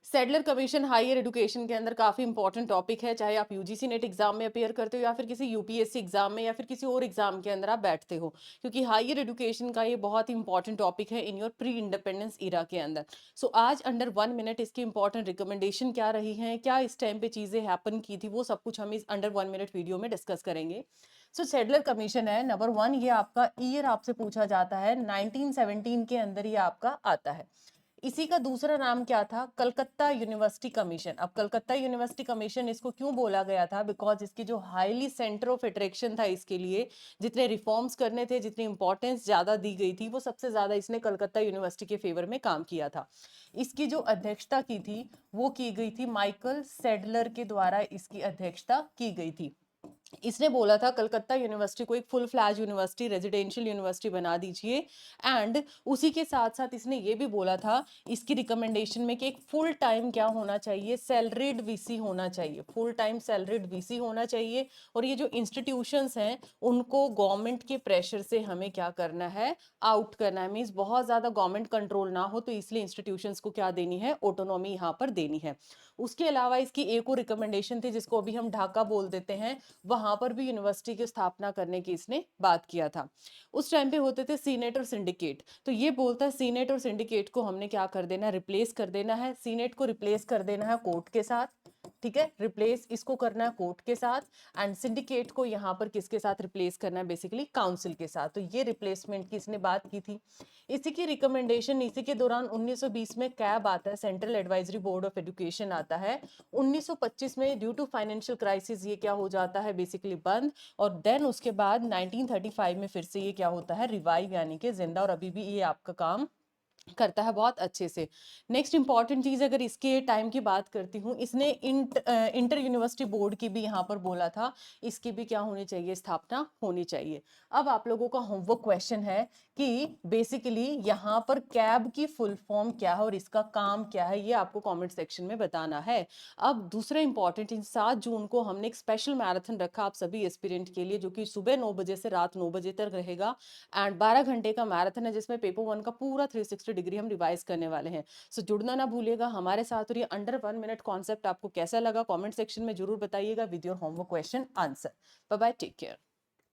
Sadler commission higher education के अंदर काफ़ी इंपॉर्टेंट टॉपिक है, चाहे आप यूजीसी नेट एग्जाम में अपेयर करते हो या फिर किसी यूपीएससी एग्जाम में या फिर किसी और एग्जाम के अंदर आप बैठते हो, क्योंकि हायर एजुकेशन का ये बहुत ही इंपॉर्टेंट टॉपिक है इन योर प्री इंडिपेंडेंस इरा के अंदर। सो आज अंडर 1 मिनट इसकी इंपॉर्टेंट रिकमेंडेशन क्या रही है, क्या इस टाइम पे चीज़ें हैपन की थी, वो सब कुछ हम इस अंडर 1 मिनट वीडियो में डिस्कस करेंगे। सो सैडलर कमीशन है नंबर 1, ये आपका ईयर आपसे पूछा जाता है 1917 के अंदर ये आपका आता है। इसी का दूसरा नाम क्या था? Calcutta university commission. अब कलकत्ता यूनिवर्सिटी कमीशन इसको क्यों बोला गया था? बिकॉज इसकी जो हाईली सेंटर ऑफ अट्रैक्शन था इसके लिए, जितने रिफॉर्म्स करने थे, जितनी इंपॉर्टेंस ज्यादा दी गई थी, वो सबसे ज्यादा इसने कलकत्ता यूनिवर्सिटी के फेवर में काम किया था। इसकी जो अध्यक्षता की थी वो की गई थी माइकल सैडलर के द्वारा, इसकी अध्यक्षता की गई थी। इसने बोला था कलकत्ता यूनिवर्सिटी को एक full fledge university, residential university बना दीजिए। एंड उसी के साथ साथ इसने ये भी बोला था इसकी रिकमेंडेशन में कि एक फुल टाइम क्या होना चाहिए, सैलरीड वीसी होना चाहिए, फुल टाइम सैलरीड वीसी होना चाहिए। और ये जो इंस्टीट्यूशंस हैं उनको गवर्नमेंट के प्रेशर से हमें क्या करना है, आउट करना है। मीन्स बहुत ज्यादा गवर्नमेंट कंट्रोल ना हो, तो इसलिए इंस्टीट्यूशंस को क्या देनी है, ऑटोनॉमी यहाँ पर देनी है। उसके अलावा इसकी एक और रिकमेंडेशन थी जिसको अभी हम ढाका बोल देते हैं, वहां पर भी यूनिवर्सिटी की स्थापना करने की इसने बात किया था। उस टाइम पे होते थे सीनेट और सिंडिकेट, तो ये बोलता है सीनेट और सिंडिकेट को हमने क्या कर देना है, रिप्लेस कर देना है। सीनेट को रिप्लेस कर देना है कोर्ट के साथ, ठीक है, रिप्लेस इसको करना है कोर्ट के साथ। एंड सिंडिकेट को यहाँ पर किसके साथ रिप्लेस करना है, बेसिकली काउंसिल के साथ। तो ये रिप्लेसमेंट की इसने बात की थी। इसी की रिकमेंडेशन, इसी के दौरान 1920 में कैब आता है, central advisory board of education आता है। 1925 में ड्यू टू फाइनेंशियल क्राइसिस ये क्या हो जाता है, बेसिकली बंद। और देन उसके बाद 1935 में फिर से ये क्या होता है, रिवाइव, यानी कि जिंदा, और अभी भी ये आपका काम करता है बहुत अच्छे से। नेक्स्ट इंपॉर्टेंट चीज, अगर इसके टाइम की बात करती हूँ, इसने इंटर यूनिवर्सिटी बोर्ड की भी यहाँ पर बोला था, इसकी भी क्या होनी चाहिए, स्थापना होनी चाहिए। अब आप लोगों का होमवर्क क्वेश्चन है कि बेसिकली यहाँ पर कैब की फुल फॉर्म क्या है और इसका काम क्या है, ये आपको कमेंट सेक्शन में बताना है। अब दूसरा इंपॉर्टेंट, 7 जून को हमने एक स्पेशल मैराथन रखा आप सभी एस्पिरेंट के लिए, जो कि सुबह 9 बजे से रात 9 बजे तक रहेगा। एंड 12 घंटे का मैराथन है जिसमें पेपर 1 का पूरा 360 डिग्री हम रिवाइज करने वाले हैं। सो जुड़ना ना भूलिएगा हमारे साथ। और ये अंडर 1 मिनट कॉन्सेप्ट आपको कैसा लगा, कमेंट सेक्शन में जरूर बताइएगा with your homework question answer. Bye bye, take care.